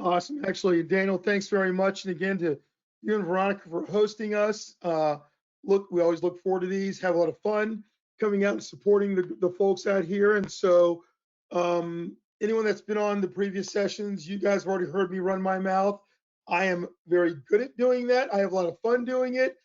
Awesome. Actually, Daniel, thanks very much. And again, to you and Veronica for hosting us. We always look forward to these, have a lot of fun coming out and supporting the folks out here. And so anyone that's been on the previous sessions, you guys have already heard me run my mouth. I am very good at doing that. I have a lot of fun doing it.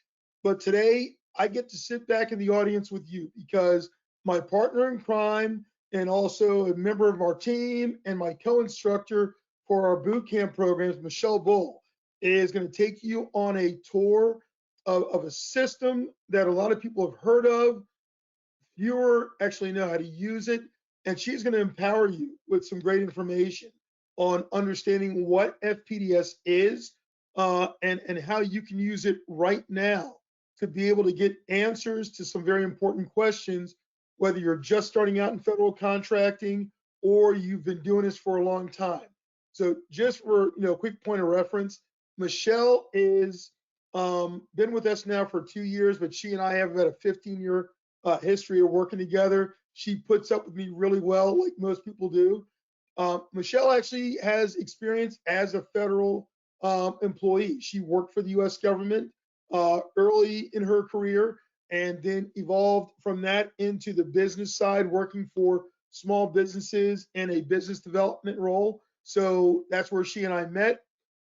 But today I get to sit back in the audience with you because my partner in crime and also a member of our team and my co-instructor for our boot camp programs, Michelle Bull, is going to take you on a tour of a system that a lot of people have heard of. Fewer actually know how to use it. And she's going to empower you with some great information on understanding what FPDS is and how you can use it right now to be able to get answers to some very important questions, whether you're just starting out in federal contracting or you've been doing this for a long time. So just for a quick point of reference, Michelle is been with us now for 2 years, but she and I have about a 15-year history of working together. She puts up with me really well, like most people do. Michelle actually has experience as a federal employee. She worked for the U.S. government early in her career and then evolved from that into the business side, working for small businesses in a business development role. So that's where she and I met,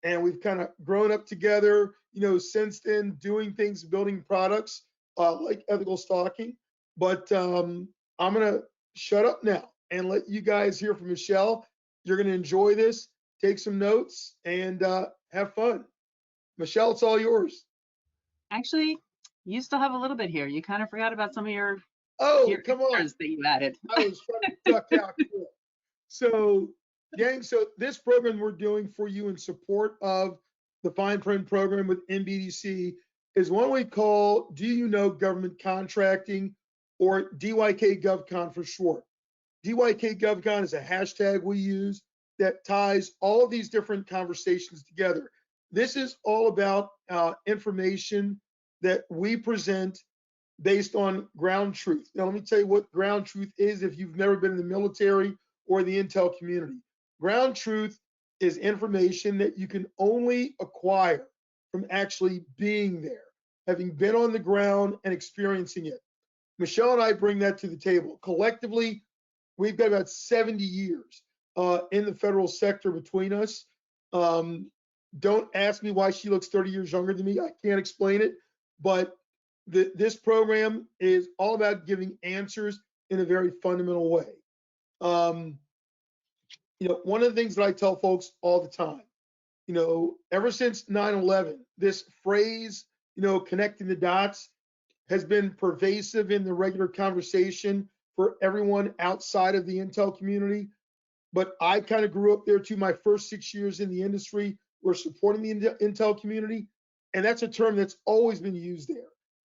and we've kind of grown up together, since then, doing things, building products like ethical stalking. But I'm gonna shut up now and let you guys hear from Michelle. You're gonna enjoy this, take some notes, and have fun. Michelle, it's all yours. Actually, you still have a little bit here. You kind of forgot about some of your Come on. that you added. I was trying to duck out. So, gang, so this program we're doing for you in support of the fine print program with NBDC is one we call Do You Know Government Contracting, or DYK GovCon for short. DYK GovCon is a hashtag we use that ties all of these different conversations together. This is all about information that we present based on ground truth. Now, let me tell you what ground truth is if you've never been in the military or the intel community. Ground truth is information that you can only acquire from actually being there, having been on the ground and experiencing it. Michelle and I bring that to the table. Collectively, we've got about 70 years in the federal sector between us. Don't ask me why she looks 30 years younger than me. I can't explain it, but this program is all about giving answers in a very fundamental way. One of the things that I tell folks all the time, ever since 9/11, this phrase, connecting the dots, has been pervasive in the regular conversation for everyone outside of the intel community. But I kind of grew up there too. My first 6 years in the industry were supporting the intel community. And that's a term that's always been used there.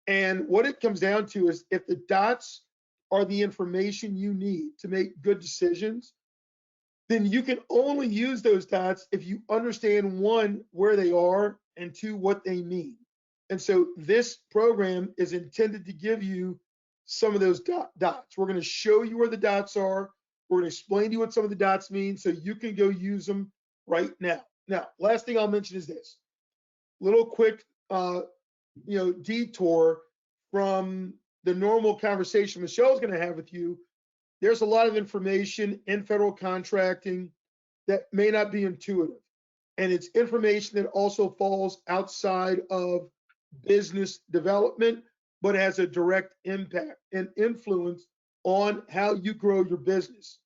And what it comes down to is if the dots are the information you need to make good decisions, then you can only use those dots if you understand, one, where they are, and two, what they mean. And so this program is intended to give you some of those dots. We're going to show you where the dots are. We're going to explain to you what some of the dots mean so you can go use them right now. Now, last thing I'll mention is this. Little quick, detour from the normal conversation Michelle's going to have with you. There's a lot of information in federal contracting that may not be intuitive. And it's information that also falls outside of business development, but has a direct impact and influence on how you grow your business.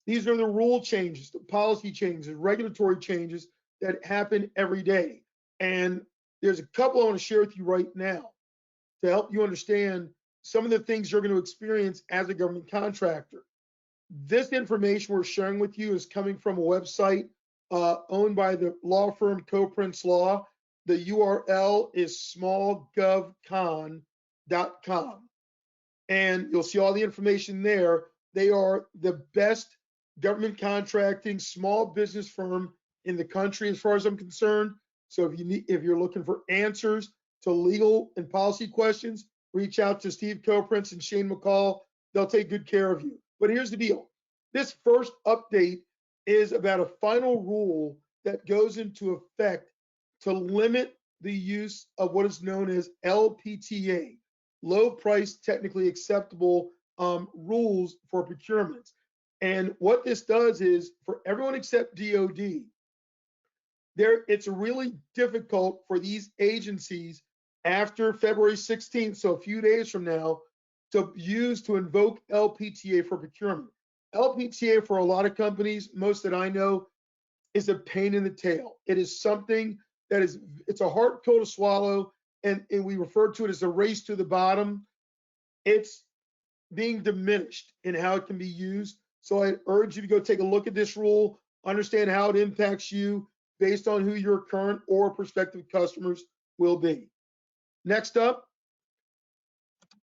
These are the rule changes, the policy changes, regulatory changes that happen every day. And there's a couple I want to share with you right now to help you understand some of the things you're going to experience as a government contractor. This information we're sharing with you is coming from a website owned by the law firm Co-Prince Law. The URL is smallgovcon.com. And you'll see all the information there. They are the best government contracting small business firm in the country as far as I'm concerned. So if you're looking for answers to legal and policy questions, reach out to Steve Co-Prince and Shane McCall. They'll take good care of you. But here's the deal. This first update is about a final rule that goes into effect to limit the use of what is known as LPTA, low price technically acceptable rules for procurement. And what this does is for everyone except DOD, it's really difficult for these agencies after February 16th, so a few days from now, to invoke LPTA for procurement. LPTA for a lot of companies, most that I know, is a pain in the tail. It is something that it's a hard pill to swallow, and we refer to it as a race to the bottom. It's being diminished in how it can be used. So I urge you to go take a look at this rule, understand how it impacts you based on who your current or prospective customers will be. Next up,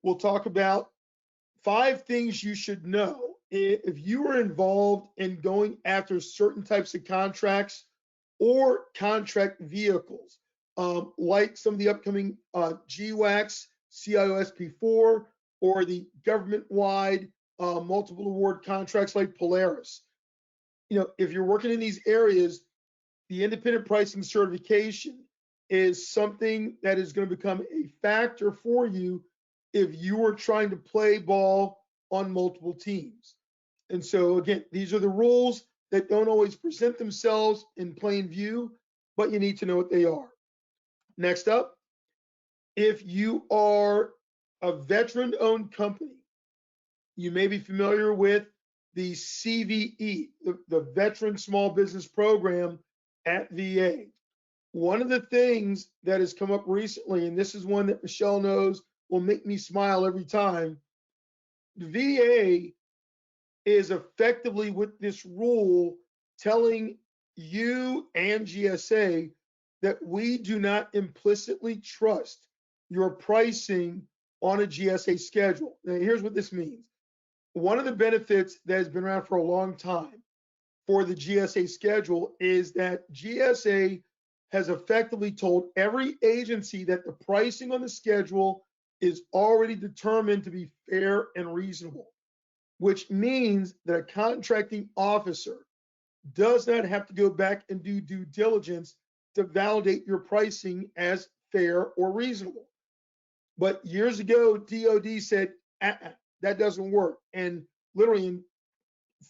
we'll talk about 5 things you should know if you are involved in going after certain types of contracts or contract vehicles, like some of the upcoming GWACs, CIOSP4, or the government-wide multiple award contracts like Polaris. If you're working in these areas, the independent pricing certification is something that is going to become a factor for you if you are trying to play ball on multiple teams. And so again, these are the rules that don't always present themselves in plain view, but you need to know what they are. Next up, if you are a veteran-owned company, you may be familiar with the CVE, the Veteran Small Business Program at VA. One of the things that has come up recently, and this is one that Michelle knows will make me smile every time, the VA is effectively with this rule telling you and GSA that we do not implicitly trust your pricing on a GSA schedule. Now, here's what this means. One of the benefits that has been around for a long time for the GSA schedule is that GSA has effectively told every agency that the pricing on the schedule is already determined to be fair and reasonable, which means that a contracting officer does not have to go back and do due diligence to validate your pricing as fair or reasonable. But years ago, DOD said, that doesn't work. And literally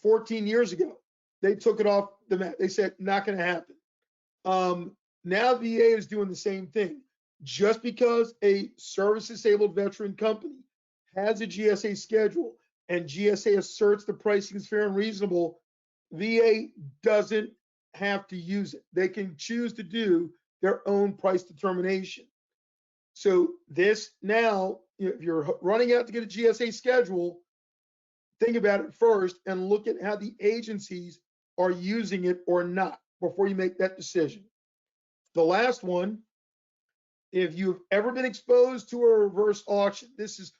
14 years ago, they took it off the map. They said, not going to happen. Now VA is doing the same thing. Just because a service-disabled veteran company has a GSA schedule and GSA asserts the pricing is fair and reasonable, VA doesn't have to use it. They can choose to do their own price determination. So this now, if you're running out to get a GSA schedule, think about it first and look at how the agencies are using it or not before you make that decision. The last one, if you've ever been exposed to a reverse auction,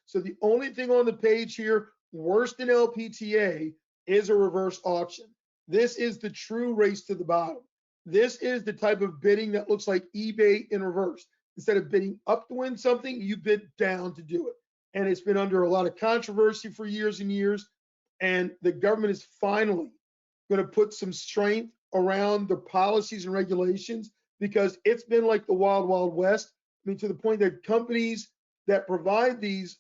so the only thing on the page here, worse than LPTA, is a reverse auction. This is the true race to the bottom. This is the type of bidding that looks like eBay in reverse. Instead of bidding up to win something, you bid down to do it. And it's been under a lot of controversy for years and years. And the government is finally going to put some strength around the policies and regulations, because it's been like the wild, wild west. I mean, to the point that companies that provide these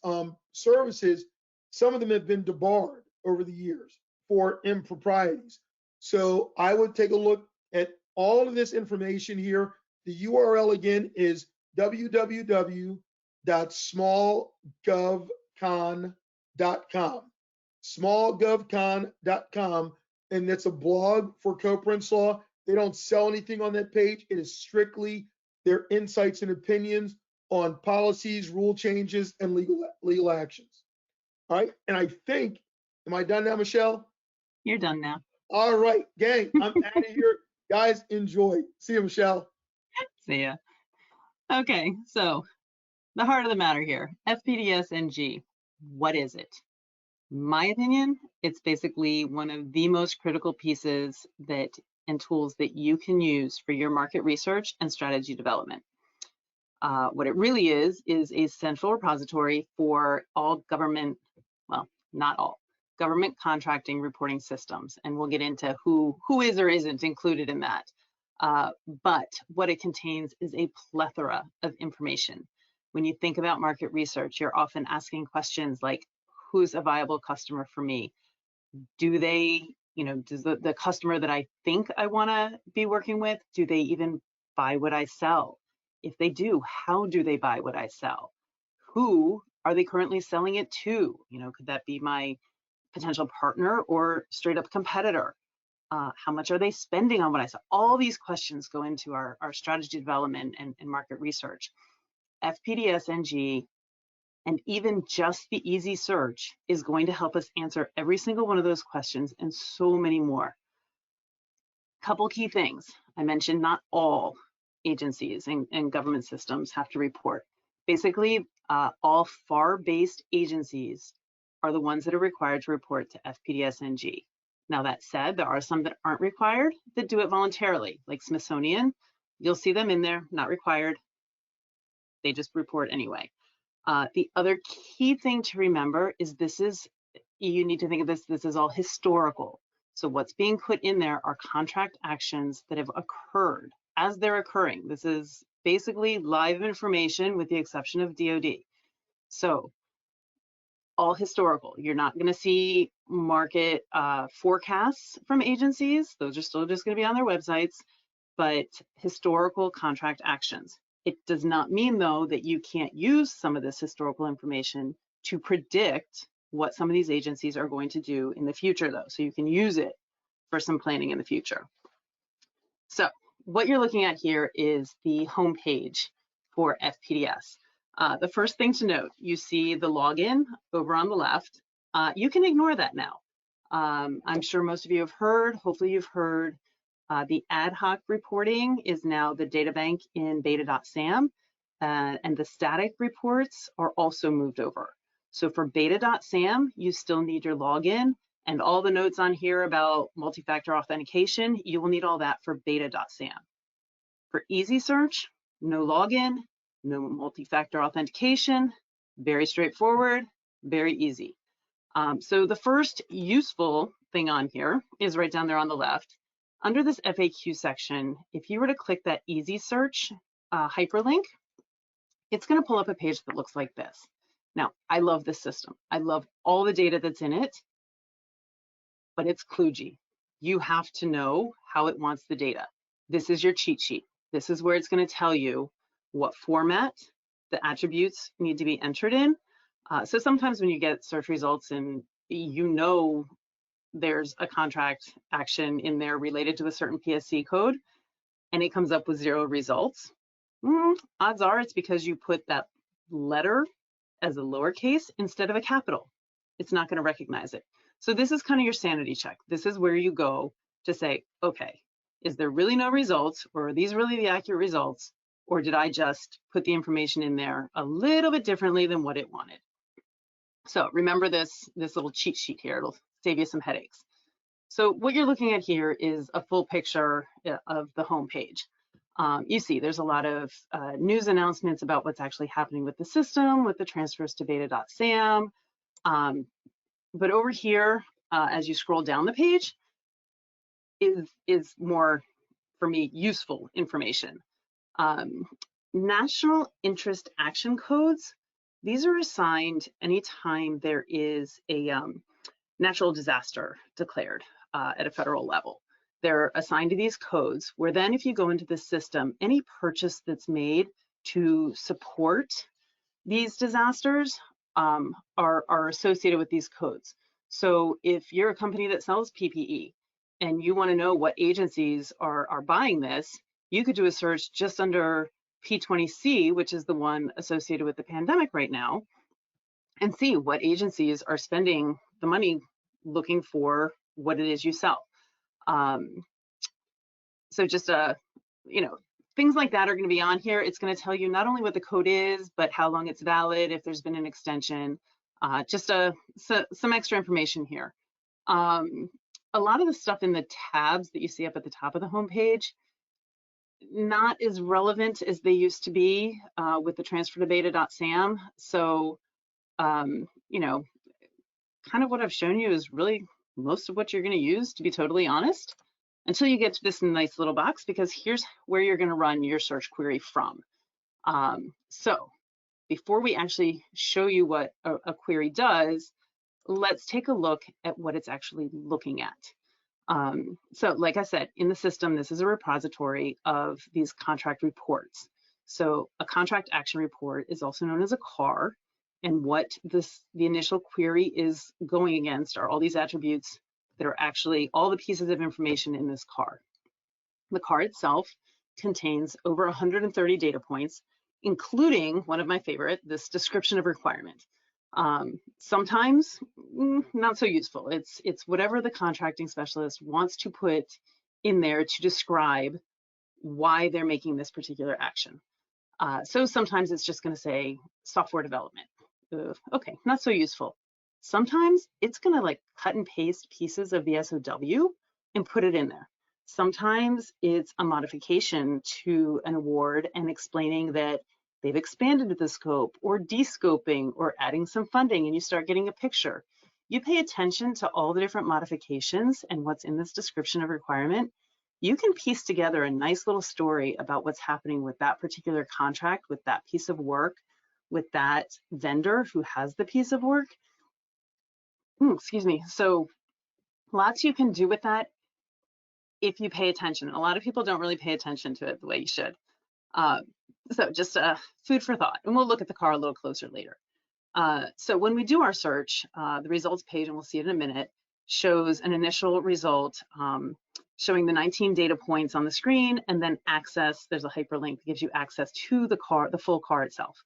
services, some of them have been debarred over the years for improprieties. So I would take a look at all of this information here. The URL again is www.smallgovcon.com. Smallgovcon.com, and that's a blog for co-prince law. They don't sell anything on that page. It is strictly their insights and opinions on policies, rule changes, and legal actions. All right, and I think, am I done now, Michelle? You're done now. All right, gang, I'm out of here. Guys, enjoy. See you, Michelle. See ya. Okay, so the heart of the matter here, FPDS NG, what is it? My opinion, it's basically one of the most critical pieces and tools that you can use for your market research and strategy development. What it really is a central repository for all government, well, not all, government contracting reporting systems, and we'll get into who is or isn't included in that. But what it contains is a plethora of information. When you think about market research, you're often asking questions like, who's a viable customer for me? Do they, does the customer that I think I want to be working with, do they even buy what I sell? If they do, how do they buy what I sell? Who are they currently selling it to? Could that be my potential partner or straight up competitor? How much are they spending on what I sell? All these questions go into our strategy development and market research. FPDS NG and even just the ezSearch is going to help us answer every single one of those questions and so many more. Couple key things. I mentioned not all agencies and government systems have to report. Basically, all FAR-based agencies are the ones that are required to report to FPDS NG. Now that said, there are some that aren't required that do it voluntarily, like Smithsonian. You'll see them in there, not required. They just report anyway. The other key thing to remember is you need to think of this is all historical. So what's being put in there are contract actions that have occurred as they're occurring. This is basically live information with the exception of DoD. So all historical. You're not going to see market forecasts from agencies. Those are still just going to be on their websites, but historical contract actions. It does not mean, though, that you can't use some of this historical information to predict what some of these agencies are going to do in the future, though. So you can use it for some planning in the future. So what you're looking at here is the homepage for FPDS. The first thing to note, you see the login over on the left. You can ignore that now. I'm sure most of you have heard, hopefully you've heard, the ad hoc reporting is now the data bank in beta.sam, and the static reports are also moved over. So for beta.sam, you still need your login, and all the notes on here about multi-factor authentication, you will need all that for beta.sam. For ezSearch, no login, no multi-factor authentication, very straightforward, very easy. So the first useful thing on here is right down there on the left. Under this FAQ section, if you were to click that ezSearch hyperlink, it's going to pull up a page that looks like this. Now, I love this system. I love all the data that's in it, but it's kludgy. You have to know how it wants the data. This is your cheat sheet. This is where it's going to tell you what format the attributes need to be entered in. So sometimes when you get search results and there's a contract action in there related to a certain PSC code, and it comes up with 0 results, odds are it's because you put that letter as a lowercase instead of a capital. It's not going to recognize it. So this is kind of your sanity check. This is where you go to say, okay, is there really no results, or are these really the accurate results, or did I just put the information in there a little bit differently than what it wanted? So remember this little cheat sheet here. It'll save you some headaches. So what you're looking at here is a full picture of the homepage. You see there's a lot of news announcements about what's actually happening with the system, with the transfers to beta.sam. But over here, as you scroll down the page, is more, for me, useful information. National interest action codes, these are assigned anytime there is a natural disaster declared at a federal level. They're assigned to these codes where then if you go into the system, any purchase that's made to support these disasters are associated with these codes. So if you're a company that sells PPE and you want to know what agencies are buying this, you could do a search just under P20C, which is the one associated with the pandemic right now, and see what agencies are spending the money looking for what it is you sell. So just things like that are going to be on here. It's going to tell you not only what the code is, but how long it's valid, if there's been an extension, some extra information here. A lot of the stuff in the tabs that you see up at the top of the homepage, not as relevant as they used to be with the transfer to beta.sam. So, kind of what I've shown you is really most of what you're going to use, to be totally honest, until you get to this nice little box, because here's where you're going to run your search query from. So before we actually show you what a query does, let's take a look at what it's actually looking at. So like I said, in the system, this is a repository of these contract reports. So a contract action report is also known as a CAR, and what the initial query is going against are all these attributes that are actually all the pieces of information in this CAR. The CAR itself contains over 130 data points, including one of my favorite, this description of requirement. Sometimes not so useful. It's whatever the contracting specialist wants to put in there to describe why they're making this particular action. So sometimes it's just going to say software development. Okay, not so useful. Sometimes it's going to like cut and paste pieces of the SOW and put it in there. Sometimes it's a modification to an award and explaining that they've expanded the scope or de-scoping or adding some funding, and you start getting a picture. You pay attention to all the different modifications and what's in this description of requirement. You can piece together a nice little story about what's happening with that particular contract, with that piece of work, with that vendor who has the piece of work. Excuse me. So lots you can do with that if you pay attention. A lot of people don't really pay attention to it the way you should. So just food for thought, and we'll look at the CAR a little closer later. So when we do our search, the results page, and we'll see it in a minute, shows an initial result showing the 19 data points on the screen, and then access. There's a hyperlink that gives you access to the CAR, the full CAR itself.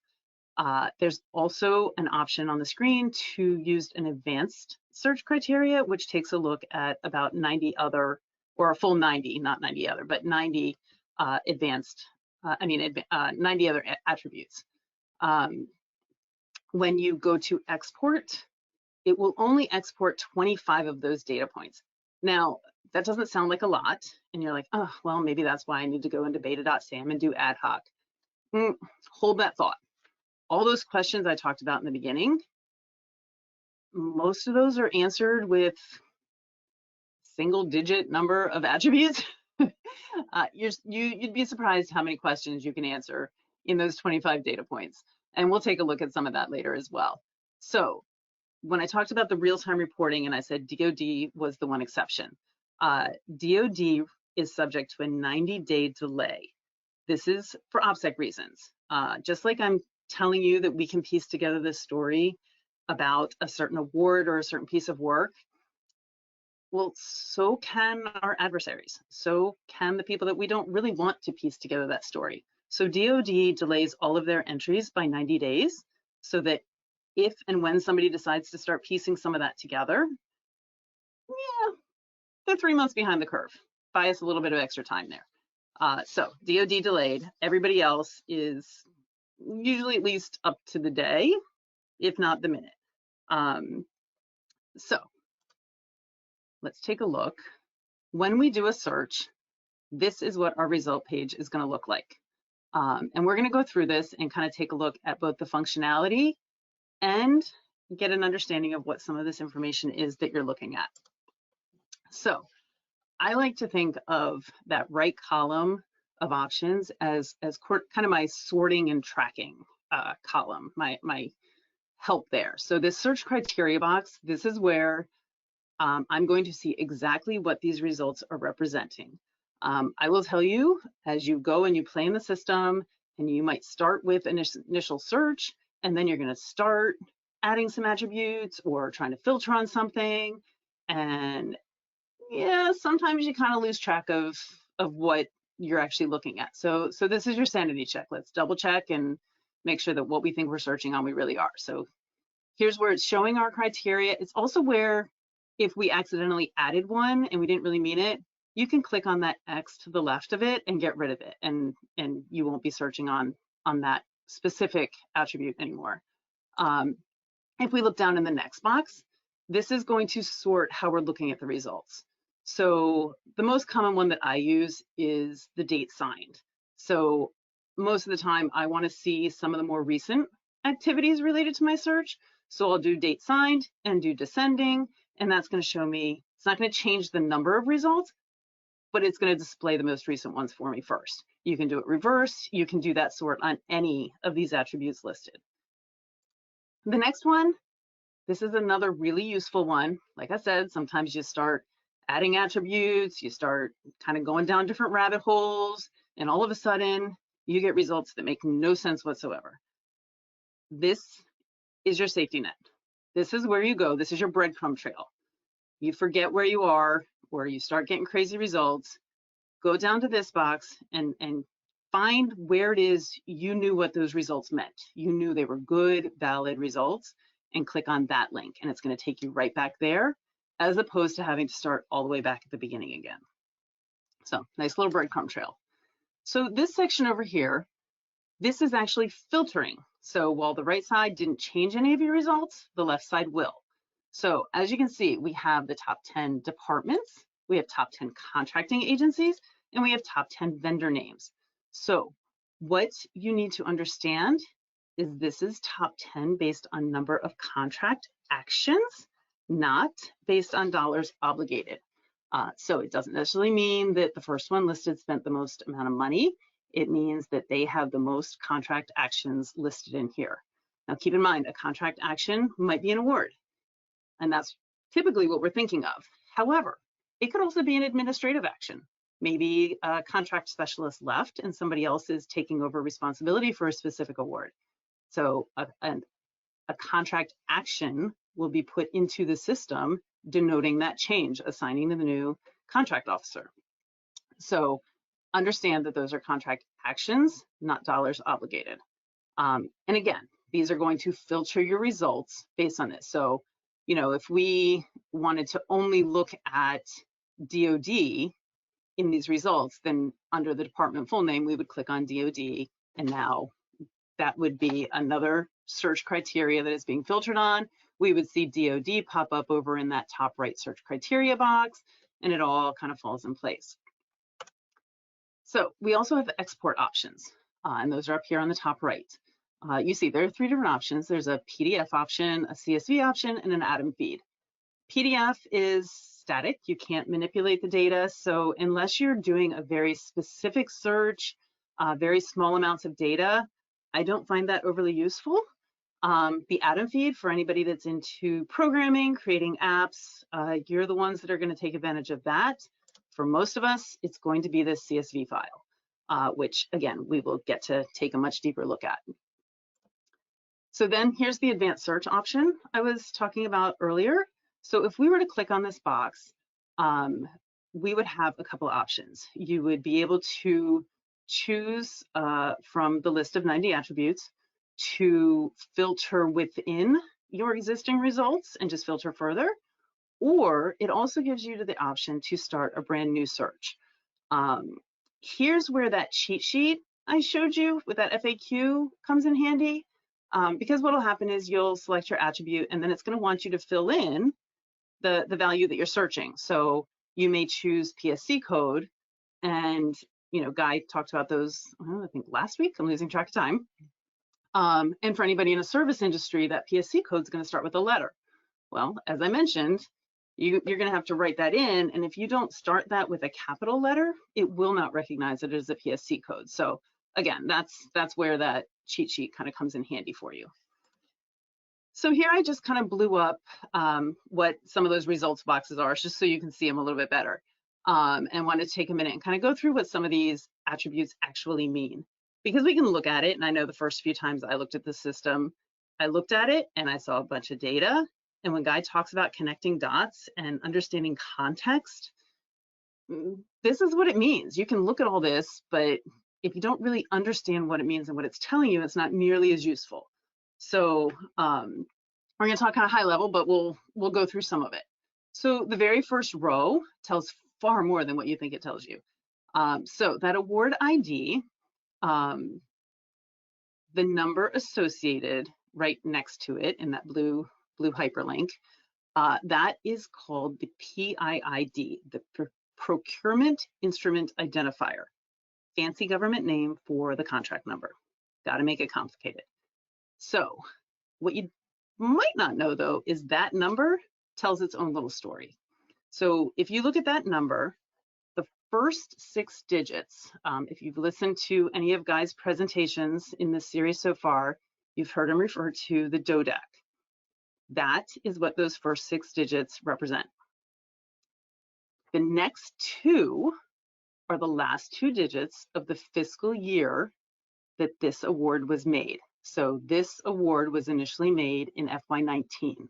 There's also an option on the screen to use an advanced search criteria, which takes a look at about 90 other, or a full 90, not 90 other, but 90 advanced, 90 other attributes. When you go to export, it will only export 25 of those data points. Now, that doesn't sound like a lot, and you're like, oh, well, maybe that's why I need to go into beta.sam and do ad hoc. Hold that thought. All those questions I talked about in the beginning, most of those are answered with single-digit number of attributes. You'd be surprised how many questions you can answer in those 25 data points. And we'll take a look at some of that later as well. So when I talked about the real-time reporting and I said DoD was the one exception, DoD is subject to a 90-day delay. This is for OPSEC reasons. Just like I'm telling you that we can piece together this story about a certain award or a certain piece of work, well, so can our adversaries. So can the people that we don't really want to piece together that story. So DoD delays all of their entries by 90 days so that if and when somebody decides to start piecing some of that together, yeah, they're 3 months behind the curve. Buy us a little bit of extra time there. So DoD delayed. Everybody else is usually at least up to the day, if not the minute. So let's take a look. When we do a search, this is what our result page is going to look like. And we're going to go through this and kind of take a look at both the functionality and get an understanding of what some of this information is that you're looking at. So I like to think of that right column of options as kind of my sorting and tracking column, my help there. So this search criteria box, this is where I'm going to see exactly what these results are representing. I will tell you, as you go and you play in the system, and you might start with an initial search, and then you're going to start adding some attributes or trying to filter on something. And yeah, sometimes you kind of lose track of what you're actually looking at. So this is your sanity check. Let's double check and make sure that what we think we're searching on, we really are. So here's where it's showing our criteria. It's also where if we accidentally added one and we didn't really mean it, you can click on that X to the left of it and get rid of it, and you won't be searching on that specific attribute anymore. If we look down in the next box, this is going to sort how we're looking at the results. So the most common one that I use is the date signed. So most of the time I want to see some of the more recent activities related to my search. So I'll do date signed and do descending, and that's going to show me, it's not going to change the number of results, but it's going to display the most recent ones for me first. You can do it reverse. You can do that sort on any of these attributes listed. The next one, this is another really useful one. Like I said, sometimes you start adding attributes, you start kind of going down different rabbit holes, and all of a sudden you get results that make no sense whatsoever. This is your safety net. This is where you go. This is your breadcrumb trail. You forget where you are, or you start getting crazy results, go down to this box and find where it is you knew what those results meant. You knew they were good, valid results, and click on that link, and it's going to take you right back there, as opposed to having to start all the way back at the beginning again. So nice little breadcrumb trail. So this section over here, this is actually filtering. So while the right side didn't change any of your results, the left side will. So as you can see, we have the top 10 departments, we have top 10 contracting agencies, and we have top 10 vendor names. So what you need to understand is this is top 10 based on number of contract actions, not based on dollars obligated. So it doesn't necessarily mean that the first one listed spent the most amount of money. It means that they have the most contract actions listed in here. Now keep in mind, a contract action might be an award, and that's typically what we're thinking of. However, it could also be an administrative action. Maybe a contract specialist left and somebody else is taking over responsibility for a specific award. So a contract action will be put into the system denoting that change, assigning the new contract officer. So understand that those are contract actions, not dollars obligated. And again, these are going to filter your results based on this. So, you know, if we wanted to only look at DoD in these results, then under the department full name, we would click on DoD, and now that would be another search criteria that is being filtered on. We would see DoD pop up over in that top right search criteria box, and it all kind of falls in place. So we also have export options, and those are up here on the top right. You see there are 3 different options. There's a PDF option, a CSV option, and an Atom feed. PDF is static. You can't manipulate the data. So unless you're doing a very specific search, very small amounts of data, I don't find that overly useful. The Atom feed, for anybody that's into programming, creating apps, you're the ones that are going to take advantage of that. For most of us, it's going to be this CSV file, which again, we will get to take a much deeper look at. So then here's the advanced search option I was talking about earlier. So if we were to click on this box, we would have a couple of options. You would be able to choose from the list of 90 attributes to filter within your existing results and just filter further, or it also gives you the option to start a brand new search. Here's where that cheat sheet I showed you with that FAQ comes in handy, because what will happen is you'll select your attribute and then it's going to want you to fill in the value that you're searching. So you may choose PSC code, and you know, Guy talked about those, I think last week, I'm losing track of time. And for anybody in a service industry, that PSC code is going to start with a letter. Well, as I mentioned, you're going to have to write that in, and if you don't start that with a capital letter, it will not recognize it as a PSC code. So again, that's where that cheat sheet kind of comes in handy for you. So here I just kind of blew up what some of those results boxes are, just so you can see them a little bit better, and want to take a minute and kind of go through what some of these attributes actually mean. Because we can look at it, and I know the first few times I looked at the system, I looked at it and I saw a bunch of data. And when Guy talks about connecting dots and understanding context, this is what it means. You can look at all this, but if you don't really understand what it means and what it's telling you, it's not nearly as useful. So we're going to talk kind of high level, but we'll go through some of it. So the very first row tells far more than what you think it tells you. So that award ID, the number associated right next to it in that blue hyperlink, that is called the PIID, the Procurement Instrument Identifier. Fancy government name for the contract number. Got to make it complicated. So what you might not know though is that number tells its own little story. So if you look at that number, the first 6 digits, if you've listened to any of Guy's presentations in this series so far, you've heard him refer to the DODAC. That is what those first 6 digits represent. The next 2 are the last 2 digits of the fiscal year that this award was made. So this award was initially made in FY19.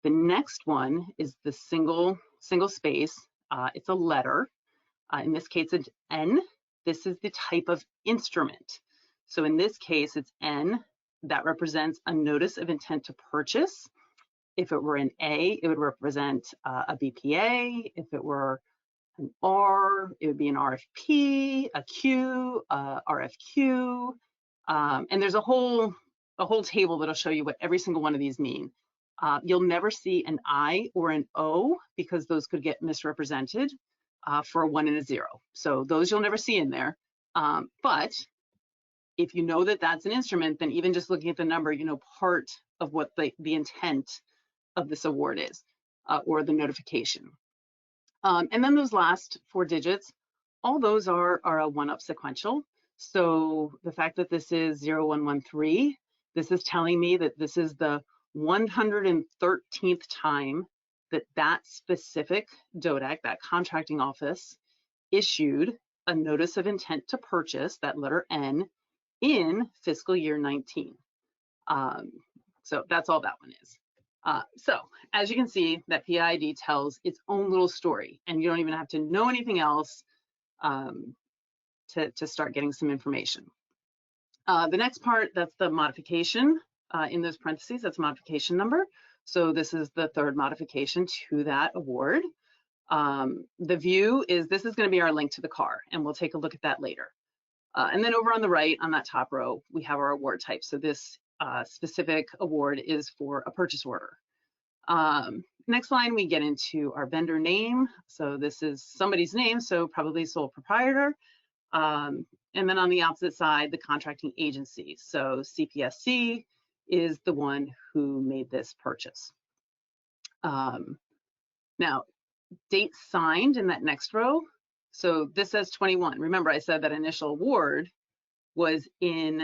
The next one is the single space. It's a letter. In this case, it's N. This is the type of instrument. So in this case, it's N. That represents a notice of intent to purchase. If it were an A, it would represent a BPA. If it were an R, it would be an RFP, a Q, RFQ. And there's a whole table that'll show you what every single one of these mean. You'll never see an I or an O because those could get misrepresented for a 1 and a 0. So those you'll never see in there. But if you know that that's an instrument, then even just looking at the number, you know part of what the intent of this award is, or the notification. And then those last 4 digits, all those are a 1-up sequential. So the fact that this is 0113, this is telling me that this is the 113th time that that specific DODAC, that contracting office, issued a notice of intent to purchase, that letter N, in fiscal year 19. So that's all that one is. So as you can see, that PID tells its own little story, and you don't even have to know anything else to start getting some information. The next part, that's the modification. In those parentheses, that's modification number. So this is the 3rd modification to that award. The view is, this is going to be our link to the car, and we'll take a look at that later. And then over on the right, on that top row, we have our award type. So this specific award is for a purchase order. Next line, we get into our vendor name. So this is somebody's name, so probably sole proprietor. And then on the opposite side, the contracting agency. So CPSC is the one who made this purchase. Now, date signed in that next row. So this says 21. Remember, I said that initial award was in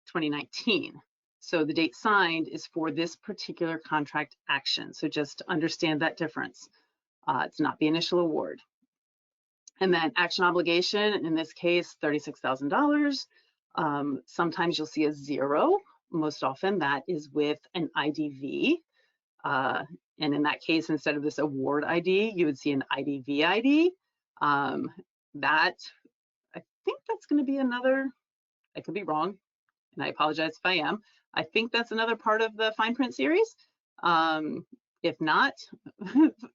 2019. So the date signed is for this particular contract action. So just understand that difference. It's not the initial award. And then action obligation, in this case, $36,000. Sometimes you'll see a 0. Most often that is with an IDV. And in that case, instead of this award ID, you would see an IDV ID. That, I think that's going to be another, I could be wrong, and I apologize if I am. I think that's another part of the fine print series. If not,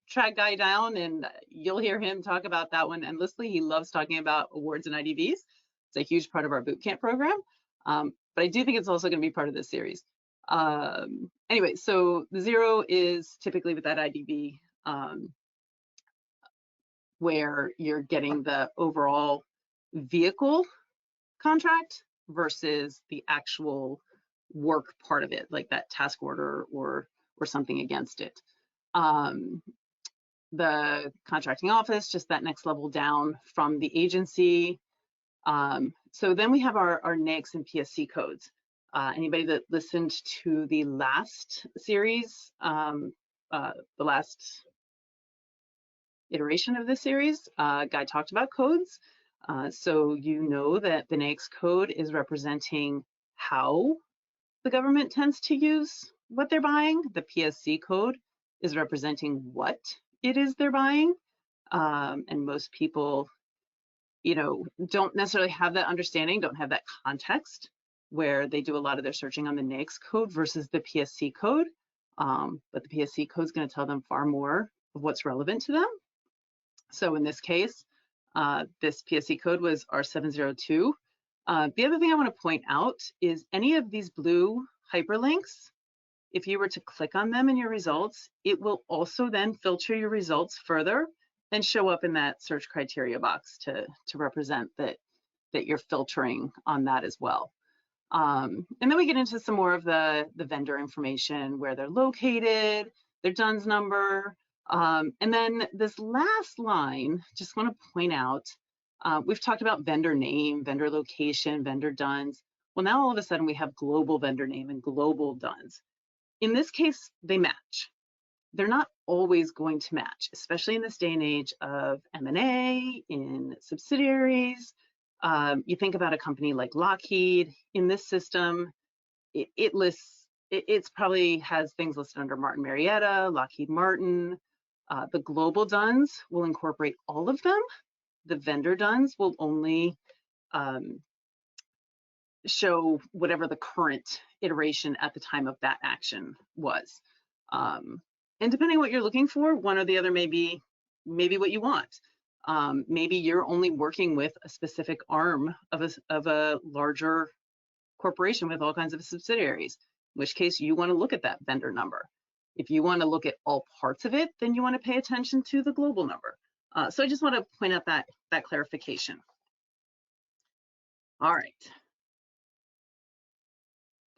track Guy down and you'll hear him talk about that one endlessly. He loves talking about awards and IDVs. It's a huge part of our bootcamp program. But I do think it's also going to be part of this series. Anyway, so the 0 is typically with that IDV, where you're getting the overall vehicle contract versus the actual work part of it, like that task order or something against it. The contracting office, just that next level down from the agency. So then we have our NAICS and PSC codes. Anybody that listened to the last series, the last iteration of this series, Guy talked about codes. So you know that the NAICS code is representing how the government tends to use what they're buying. The PSC code is representing what it is they're buying. And most people, you know, don't necessarily have that understanding, don't have that context where they do a lot of their searching on the NAICS code versus the PSC code. But the PSC code is going to tell them far more of what's relevant to them. So in this case, this PSC code was R702. The other thing I want to point out is any of these blue hyperlinks, if you were to click on them in your results, it will also then filter your results further and show up in that search criteria box to represent that you're filtering on that as well. And then we get into some more of the vendor information, where they're located, their DUNS number. And then this last line, just want to point out, we've talked about vendor name, vendor location, vendor DUNS. Well, now all of a sudden we have global vendor name and global DUNS. In this case, they match. They're not always going to match, especially in this day and age of M&A, in subsidiaries. You think about a company like Lockheed. In this system, it lists, it's probably has things listed under Martin Marietta, Lockheed Martin. The global DUNS will incorporate all of them. The vendor DUNS will only show whatever the current iteration at the time of that action was. And depending on what you're looking for, one or the other may be what you want. Maybe you're only working with a specific arm of a larger corporation with all kinds of subsidiaries, in which case you want to look at that vendor number. If you want to look at all parts of it, then you want to pay attention to the global number. So I just want to point out that clarification. All right.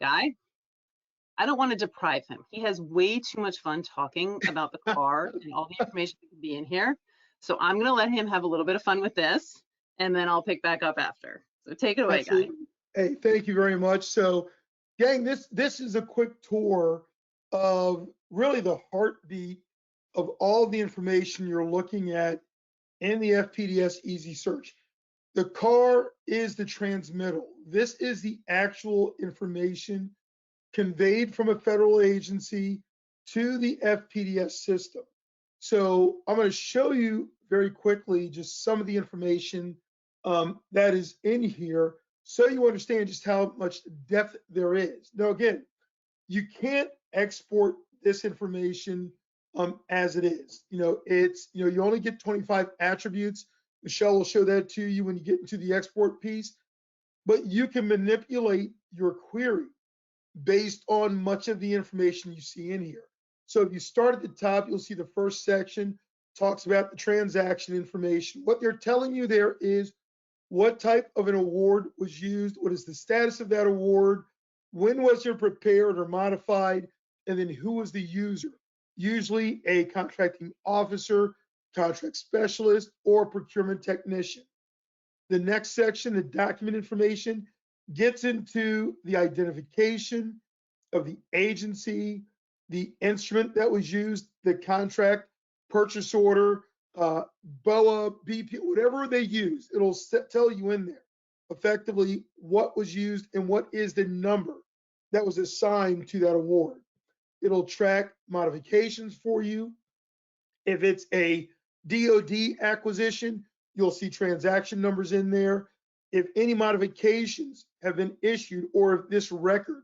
Guy, I don't want to deprive him. He has way too much fun talking about the car and all the information that can be in here. So I'm going to let him have a little bit of fun with this, and then I'll pick back up after. So take it away, Absolutely. Guy. Hey, thank you very much. So, gang, this is a quick tour of really the heartbeat of all the information you're looking at in the FPDS ezSearch. The car is the transmittal. This is the actual information conveyed from a federal agency to the FPDS system. So I'm going to show you very quickly just some of the information that is in here, so you understand just how much depth there is. Now, again, you can't export this information as it is. You only get 25 attributes. Michelle will show that to you when you get into the export piece, but you can manipulate your query based on much of the information you see in here. So if you start at the top, you'll see the first section talks about the transaction information. What they're telling you there is what type of an award was used, what is the status of that award, when was it prepared or modified, and then who was the user. Usually a contracting officer, contract specialist, or procurement technician. The next section, the document information, gets into the identification of the agency, the instrument that was used, the contract, purchase order, BOA, BP, whatever they use, it'll tell you in there effectively what was used and what is the number that was assigned to that award. It'll track modifications for you. If it's a DoD acquisition, you'll see transaction numbers in there. If any modifications have been issued, or if this record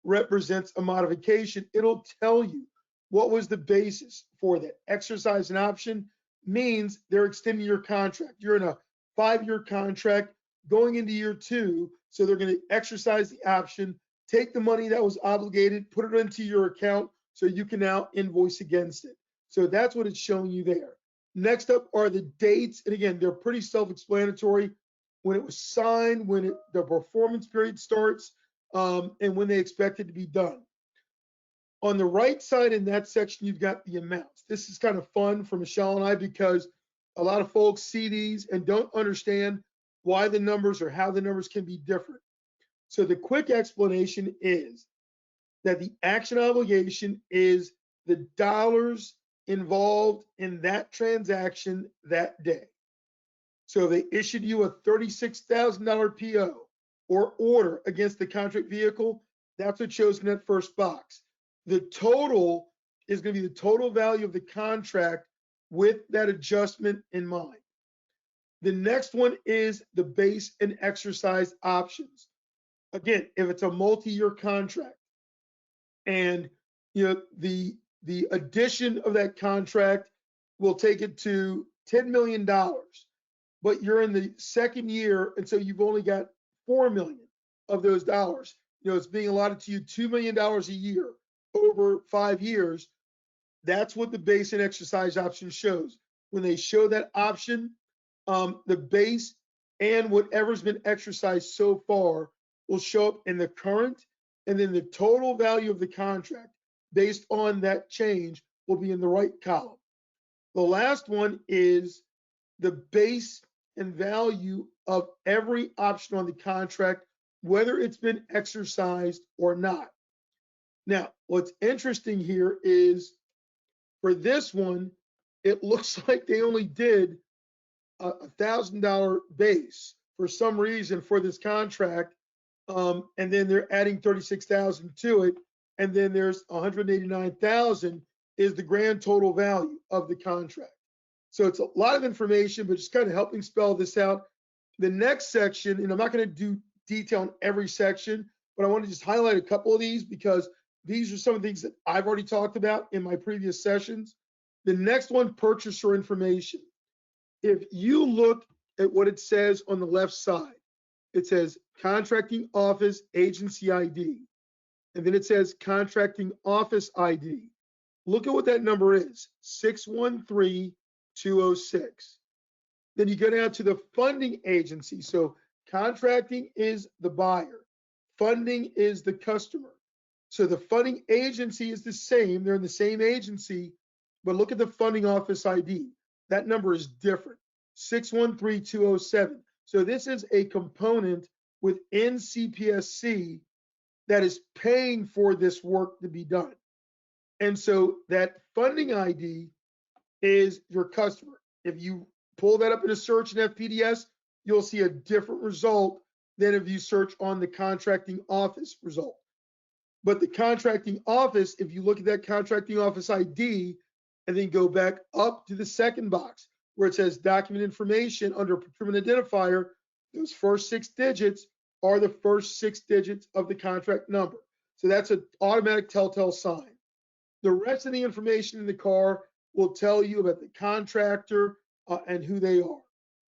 represents a modification, it'll tell you what was the basis for that. Exercise an option means they're extending your contract. You're in a 5-year contract going into year 2, so they're going to exercise the option, take the money that was obligated, put it into your account, so you can now invoice against it. So that's what it's showing you there. Next up are the dates, and again, they're pretty self-explanatory. When it was signed, when the performance period starts, and when they expect it to be done. On the right side in that section, you've got the amounts. This is kind of fun for Michelle and I, because a lot of folks see these and don't understand why the numbers or how the numbers can be different. So the quick explanation is that the action obligation is the dollars involved in that transaction that day. So they issued you a $36,000 PO or order against the contract vehicle. That's what shows in that first box. The total is going to be the total value of the contract with that adjustment in mind. The next one is the base and exercise options. Again, if it's a multi-year contract and the addition of that contract will take it to $10 million, but you're in the second year, and so you've only got $4 million of those dollars. It's being allotted to you $2 million a year over 5 years. That's what the base and exercise option shows. When they show that option, the base and whatever's been exercised so far will show up in the current, and then the total value of the contract based on that change will be in the right column. The last one is the base and value of every option on the contract, whether it's been exercised or not. Now, what's interesting here is for this one, it looks like they only did a $1,000 base for some reason for this contract, and then they're adding 36,000 to it, and then there's 189,000 is the grand total value of the contract. So it's a lot of information, but just kind of helping spell this out. The next section, and I'm not going to do detail on every section, but I want to just highlight a couple of these because these are some of the things that I've already talked about in my previous sessions. The next one, purchaser information. If you look at what it says on the left side, it says contracting office agency ID, and then it says contracting office ID. Look at what that number is, 613206. Then you go down to the funding agency. So contracting is the buyer, funding is the customer. So the funding agency is the same, they're in the same agency, but look at the funding office ID. That number is different, 613207. So this is a component within CPSC that is paying for this work to be done. And so that funding ID is your customer. If you pull that up in a search in FPDS, you'll see a different result than if you search on the contracting office result. But the contracting office, if you look at that contracting office ID and then go back up to the second box where it says document information under procurement identifier, those first 6 digits are the first 6 digits of the contract number. So that's an automatic telltale sign. The rest of the information in the car will tell you about the contractor and who they are.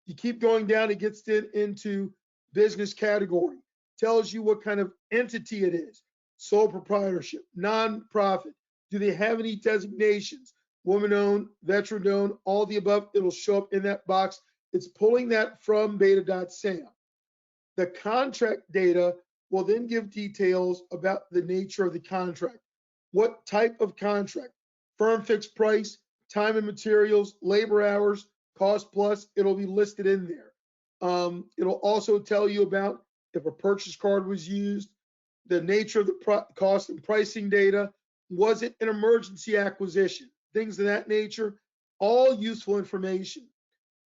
You keep going down, it gets into business category, tells you what kind of entity it is, sole proprietorship, nonprofit, do they have any designations, woman-owned, veteran-owned, all the above, it'll show up in that box. It's pulling that from beta.sam. The contract data will then give details about the nature of the contract. What type of contract? Firm fixed price, time and materials, labor hours, cost plus, it'll be listed in there. It'll also tell you about if a purchase card was used, the nature of the cost and pricing data, was it an emergency acquisition, things of that nature, all useful information.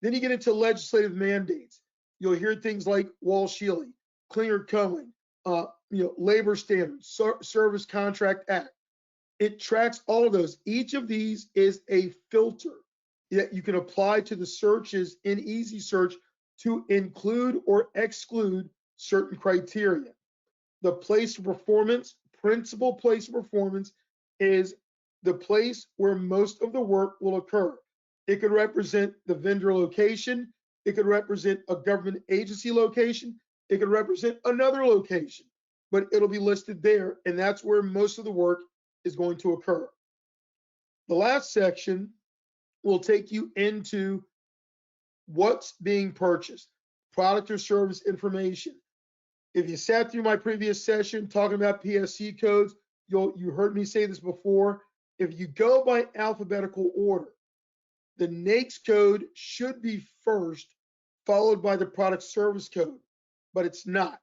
Then you get into legislative mandates. You'll hear things like Walsh-Healy, Klinger-Cohen, labor standards, Service Contract Act. It tracks all of those. Each of these is a filter that you can apply to the searches in ezSearch to include or exclude certain criteria. The place of performance, principal place of performance, is the place where most of the work will occur. It could represent the vendor location. It could represent a government agency location. It could represent another location, but it'll be listed there, and that's where most of the work is going to occur. The last section will take you into what's being purchased, product or service information. If you sat through my previous session talking about PSC codes, you heard me say this before. If you go by alphabetical order, the NAICS code should be first, followed by the product service code, but it's not.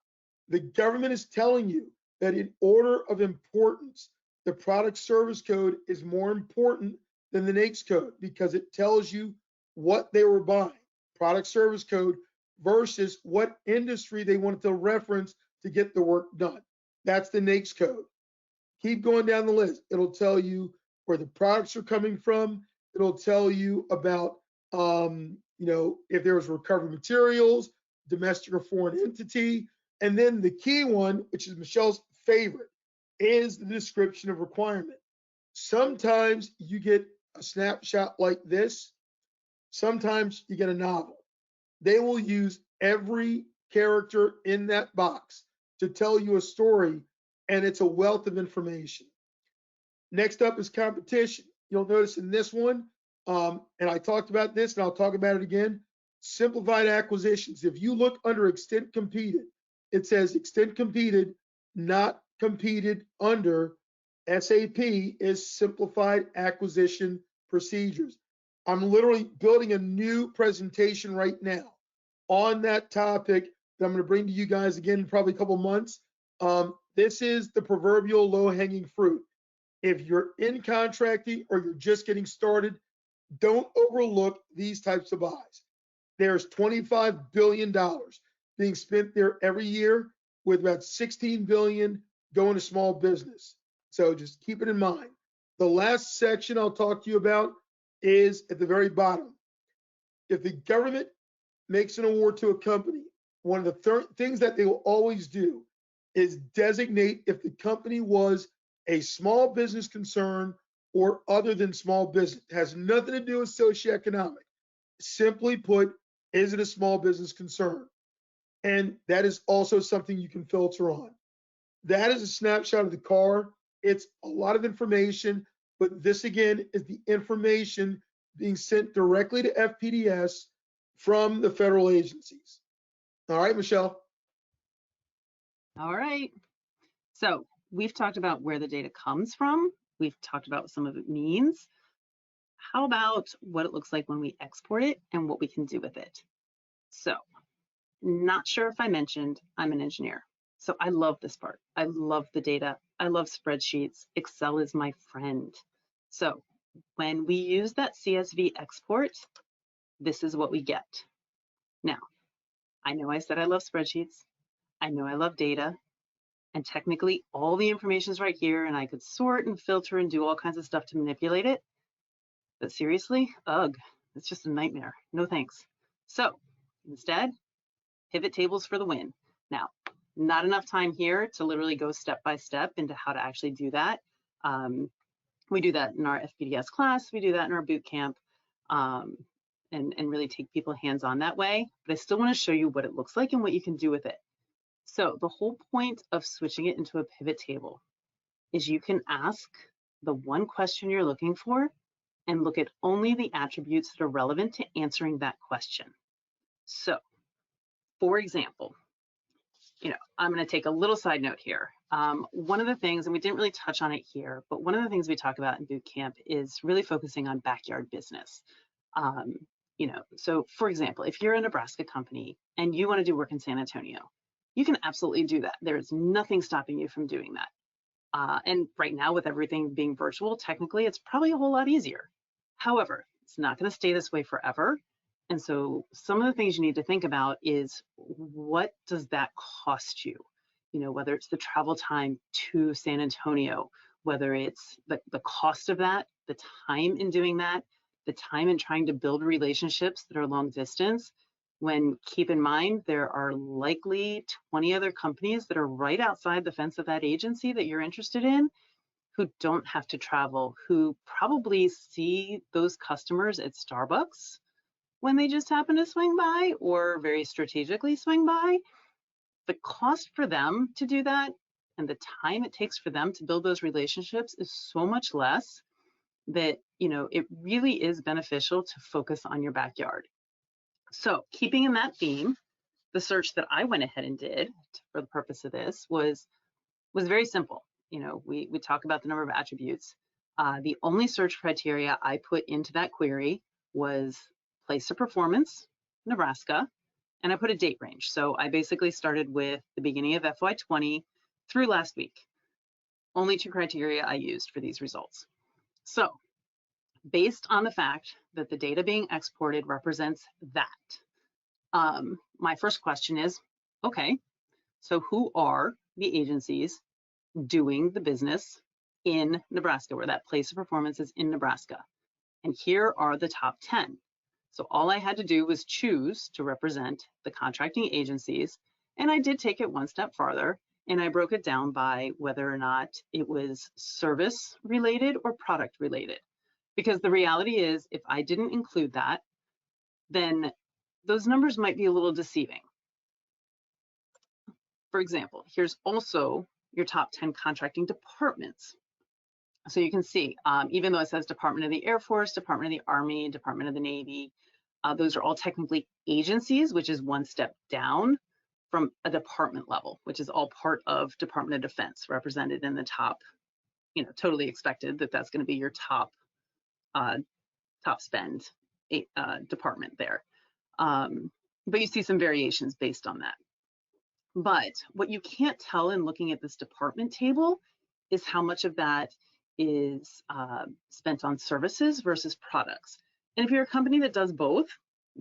The government is telling you that in order of importance, the product service code is more important than the NAICS code because it tells you what they were buying, product service code versus what industry they wanted to reference to get the work done. That's the NAICS code. Keep going down the list. It'll tell you where the products are coming from. It'll tell you about, if there was recovered materials, domestic or foreign entity. And then the key one, which is Michelle's favorite, is the description of requirement. Sometimes you get a snapshot like this. Sometimes you get a novel. They will use every character in that box to tell you a story, and it's a wealth of information. Next up is competition. You'll notice in this one, and I talked about this, and I'll talk about it again, simplified acquisitions. If you look under extent competed, it says extent competed, not competed under SAP is simplified acquisition procedures. I'm literally building a new presentation right now on that topic that I'm going to bring to you guys again in probably a couple months. This is the proverbial low-hanging fruit. If you're in contracting or you're just getting started, don't overlook these types of buys. There's $25 billion being spent there every year, with about 16 billion going to small business. So just keep it in mind. The last section I'll talk to you about is at the very bottom. If the government makes an award to a company, one of the things that they will always do is designate if the company was a small business concern or other than small business. It has nothing to do with socioeconomic. Simply put, is it a small business concern? And that is also something you can filter on. That is a snapshot of the car. It's a lot of information, but this again is the information being sent directly to FPDS from the federal agencies. All right, Michelle. All right. So we've talked about where the data comes from. We've talked about what some of it means. How about what it looks like when we export it and what we can do with it? So, not sure if I mentioned, I'm an engineer. So I love this part. I love the data. I love spreadsheets. Excel is my friend. So when we use that CSV export, this is what we get. Now, I know I said I love spreadsheets. I know I love data. And technically all the information is right here, and I could sort and filter and do all kinds of stuff to manipulate it. But seriously, ugh, it's just a nightmare. No thanks. So instead, pivot tables for the win. Now, not enough time here to literally go step by step into how to actually do that. We do that in our FPDS class. We do that in our boot camp, and really take people hands-on that way. But I still want to show you what it looks like and what you can do with it. So the whole point of switching it into a pivot table is you can ask the one question you're looking for and look at only the attributes that are relevant to answering that question. So, for example, I'm going to take a little side note here. One of the things, and we didn't really touch on it here, but one of the things we talk about in boot camp is really focusing on backyard business. So for example, if you're a Nebraska company and you want to do work in San Antonio, you can absolutely do that. There is nothing stopping you from doing that. And right now, with everything being virtual, technically, it's probably a whole lot easier. However, it's not going to stay this way forever. And so some of the things you need to think about is, what does that cost you? Whether it's the travel time to San Antonio, whether it's the cost of that, the time in doing that, the time in trying to build relationships that are long distance, when keep in mind, there are likely 20 other companies that are right outside the fence of that agency that you're interested in, who don't have to travel, who probably see those customers at Starbucks when they just happen to swing by or very strategically swing by. The cost for them to do that and the time it takes for them to build those relationships is so much less that, it really is beneficial to focus on your backyard. So keeping in that theme, the search that I went ahead and did for the purpose of this was very simple. We talk about the number of attributes. The only search criteria I put into that query was place of performance, Nebraska, and I put a date range. So I basically started with the beginning of FY20 through last week. Only 2 criteria I used for these results. So based on the fact that the data being exported represents that, my first question is, okay, so who are the agencies doing the business in Nebraska, where that place of performance is in Nebraska? And here are the top 10. So all I had to do was choose to represent the contracting agencies, and I did take it one step farther, and I broke it down by whether or not it was service related or product related. Because the reality is, if I didn't include that, then those numbers might be a little deceiving. For example, here's also your top 10 contracting departments. So you can see, even though it says Department of the Air Force, Department of the Army, Department of the Navy, those are all technically agencies, which is one step down from a department level, which is all part of Department of Defense, represented in the top, totally expected that that's going to be your top spend department there. But you see some variations based on that. But what you can't tell in looking at this department table is how much of that is spent on services versus products. And if you're a company that does both,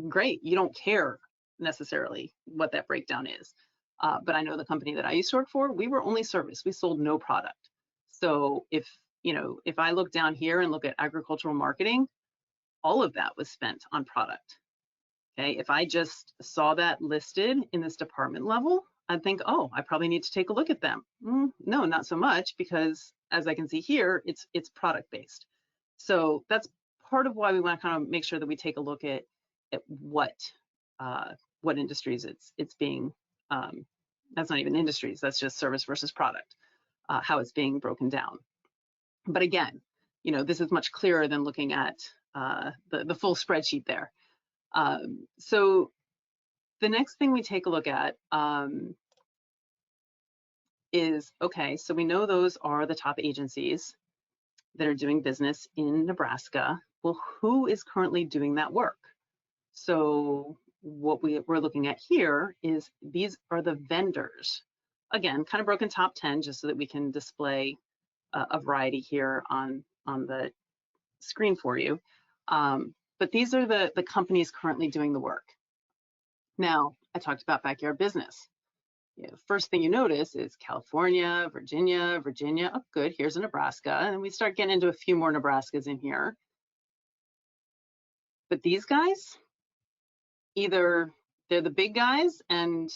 great, you don't care necessarily what that breakdown is. But I know the company that I used to work for, we were only service, we sold no product. So if I look down here and look at agricultural marketing, all of that was spent on product. Okay, if I just saw that listed in this department level, I'd think, oh, I probably need to take a look at them. No, not so much, because as I can see here, it's product based. So that's part of why we want to kind of make sure that we take a look at what industries it's being. That's not even industries. That's just service versus product. How it's being broken down. But again, this is much clearer than looking at the full spreadsheet there. So the next thing we take a look at is, okay, so we know those are the top agencies that are doing business in Nebraska. Well, who is currently doing that work? So what we're looking at here is these are the vendors. Again, kind of broken top 10 just so that we can display a variety here on the screen for you. But these are the companies currently doing the work. Now, I talked about backyard business. First thing you notice is California, Virginia. Oh, good, here's a Nebraska. And we start getting into a few more Nebraskas in here. But these guys, either they're the big guys and,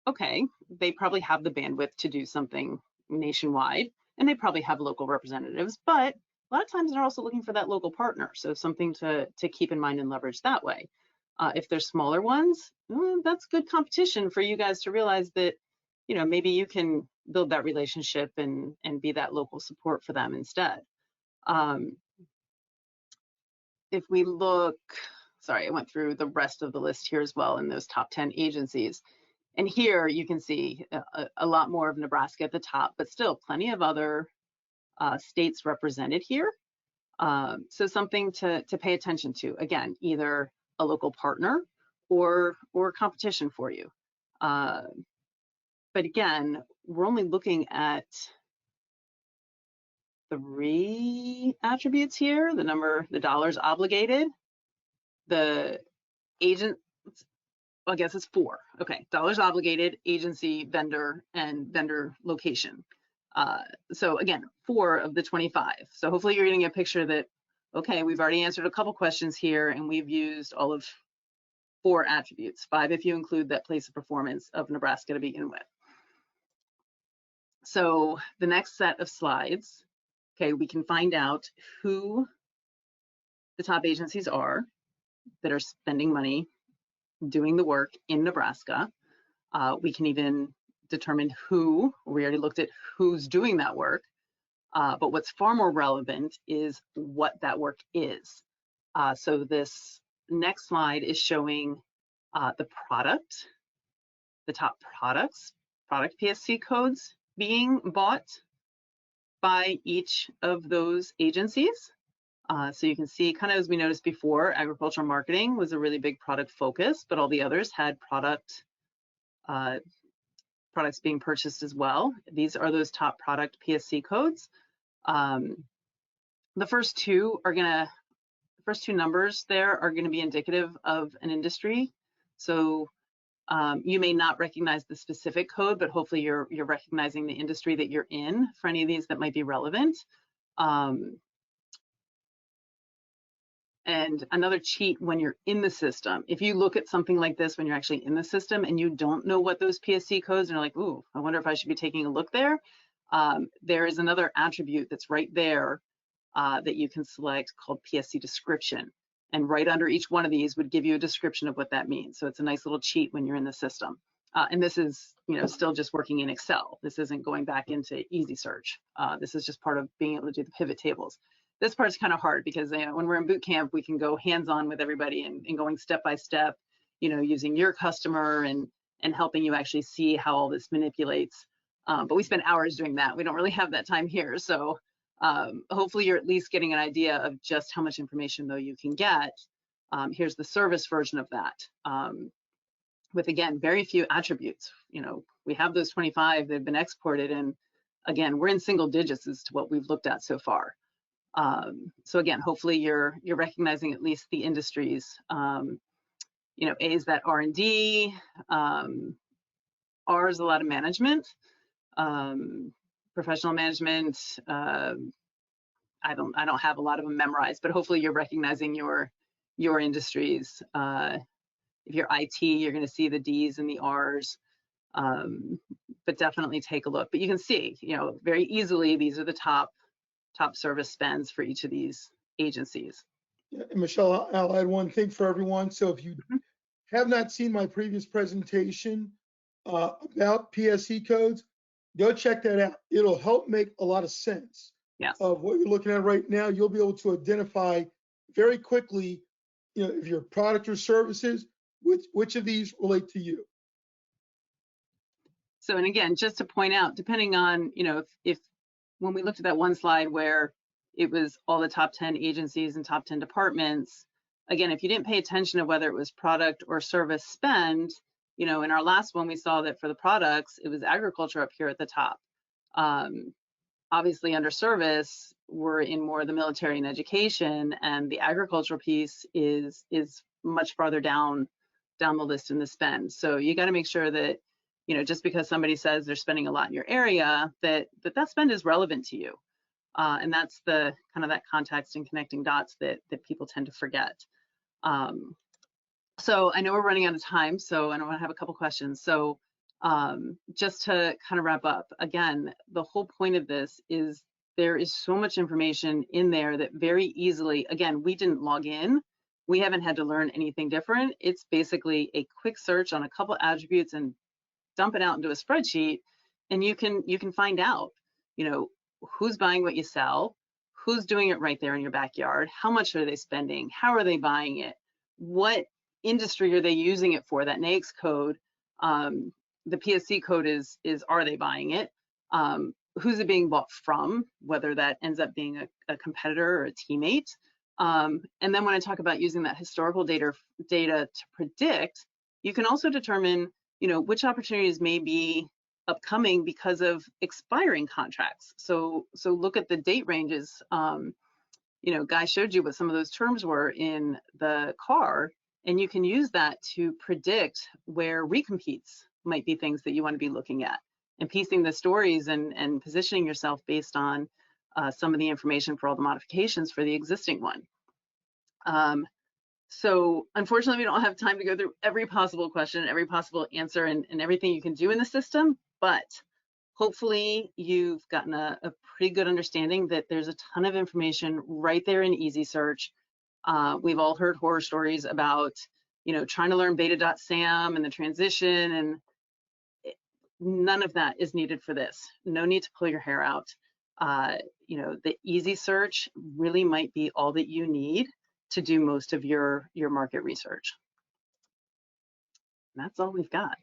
okay, they probably have the bandwidth to do something nationwide, and they probably have local representatives, but a lot of times they're also looking for that local partner. So something to keep in mind and leverage that way. If they're smaller ones, that's good competition for you guys to realize that, maybe you can build that relationship and be that local support for them instead. If we look, sorry, I went through the rest of the list here as well in those top 10 agencies. And here you can see a lot more of Nebraska at the top, but still plenty of other states represented here. So something to pay attention to. Again, either a local partner or competition for you. But again, we're only looking at 3 attributes here: the number, the dollars obligated, the agent. I guess it's 4. Okay, dollars obligated, agency, vendor, and vendor location. So again, 4 of the 25. So hopefully you're getting a picture that, okay, we've already answered a couple questions here and we've used all of 4 attributes, 5 if you include that place of performance of Nebraska to begin with. So the next set of slides, okay, we can find out who the top agencies are that are spending money doing the work in Nebraska. We can even determine who, we already looked at who's doing that work, but what's far more relevant is what that work is. So this next slide is showing the product, the top products, product PSC codes being bought by each of those agencies. So you can see, kind of as we noticed before, agricultural marketing was a really big product focus, but all the others had products being purchased as well. These are those top product PSC codes. The first two numbers there are gonna be indicative of an industry. So you may not recognize the specific code, but hopefully you're recognizing the industry that you're in for any of these that might be relevant. And another cheat when you're in the system, if you look at something like this when you're actually in the system and you don't know what those PSC codes, and you're like, ooh, I wonder if I should be taking a look there. There is another attribute that's right there that you can select called PSC description. And right under each one of these would give you a description of what that means. So it's a nice little cheat when you're in the system. And this is, still just working in Excel. This isn't going back into ezSearch. This is just part of being able to do the pivot tables. This part's kind of hard because when we're in boot camp, we can go hands-on with everybody and going step by step, using your customer and and helping you actually see how all this manipulates. But we spend hours doing that. We don't really have that time here. So hopefully you're at least getting an idea of just how much information though you can get. Here's the service version of that. With, again, very few attributes. You know, we have those 25 that have been exported, and again, we're in single digits as to what we've looked at so far. So again, hopefully you're recognizing at least the industries. You know, A is that R&D, R is a lot of management, professional management. I don't have a lot of them memorized, but hopefully you're recognizing your industries. If you're IT, you're going to see the D's and the R's, but definitely take a look. But you can see, you know, very easily, these are the top service spends for each of these agencies. Yeah, and Michelle, I'll add one thing for everyone. So if you have not seen my previous presentation about PSE codes, go check that out. It'll help make a lot of sense of what you're looking at right now. You'll be able to identify very quickly, you know, if your product or services, which of these relate to you. So, and again, just to point out, depending on, you know, if when we looked at that one slide where it was all the top 10 agencies and top 10 departments, again, if you didn't pay attention to whether it was product or service spend, you know, in our last one, we saw that for the products, it was agriculture up here at the top. Obviously under service, we're in more of the military and education, and the agricultural piece is much farther down the list in the spend. So you got to make sure that, you know, just because somebody says they're spending a lot in your area, that spend is relevant to you. And that's the kind of that context and connecting dots that people tend to forget. So I know we're running out of time, so I want to have a couple questions. So just to kind of wrap up, again, the whole point of this is there is so much information in there that very easily, again, we didn't log in. We haven't had to learn anything different. It's basically a quick search on a couple attributes and dump it out into a spreadsheet, and you can find out, you know, who's buying what you sell, who's doing it right there in your backyard, how much are they spending, how are they buying it, what industry are they using it for. That NAICS code, the PSC code is are they buying it, who's it being bought from, whether that ends up being a competitor or a teammate. And then when I talk about using that historical data to predict, you can also determine, you know, which opportunities may be upcoming because of expiring contracts. So look at the date ranges. You know, Guy showed you what some of those terms were in the car, and you can use that to predict where recompetes might be things that you want to be looking at, and piecing the stories and positioning yourself based on some of the information for all the modifications for the existing one. So unfortunately, we don't have time to go through every possible question, every possible answer, and everything you can do in the system, but hopefully you've gotten a pretty good understanding that there's a ton of information right there in ezSearch. We've all heard horror stories about, you know, trying to learn beta.sam and the transition, and none of that is needed for this. No need to pull your hair out. You know, the ezSearch really might be all that you need to do most of your market research. And that's all we've got.